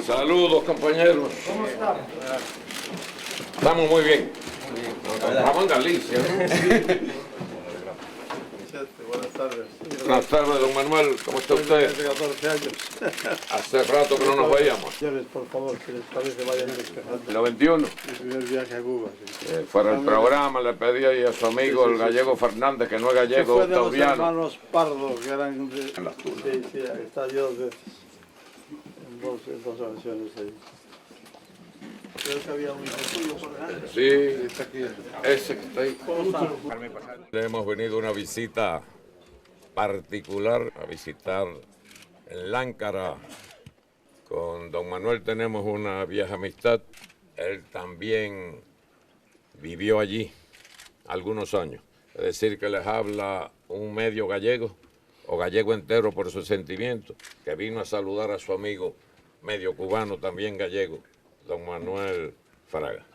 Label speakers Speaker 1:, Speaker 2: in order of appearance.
Speaker 1: Saludos, compañeros.
Speaker 2: ¿Cómo estamos?
Speaker 1: Estamos muy bien. Estamos en Galicia, ¿no?
Speaker 3: Buenas tardes.
Speaker 1: Buenas tardes, don Manuel. ¿Cómo está usted?
Speaker 3: Hace 14 años.
Speaker 1: Hace rato que no nos veíamos.
Speaker 3: Señores, por favor, si les parece, vayan despejando.
Speaker 1: Los 21.
Speaker 3: Mi primer viaje a Cuba. Sí.
Speaker 1: Fuera el programa, le pedí ahí a su amigo, el gallego Fernández, que no es
Speaker 3: Que
Speaker 1: gallego,
Speaker 3: fue de los
Speaker 1: octaviano.
Speaker 3: hermanos Pardo, que eran de...
Speaker 1: En las Tunas.
Speaker 3: Sí, sí, está yo 2 veces. En dos ocasiones ahí. Creo que había un hijo tuyo por delante.
Speaker 1: Sí,
Speaker 3: Está aquí.
Speaker 1: ese que está ahí.
Speaker 3: ¿Cómo está?
Speaker 1: Le hemos venido a una visita particular, a visitar en Láncara. Con don Manuel tenemos una vieja amistad. Él también vivió allí algunos años. Es decir, que les habla un medio gallego, o gallego entero por su sentimiento, que vino a saludar a su amigo medio cubano, también gallego, don Manuel Fraga.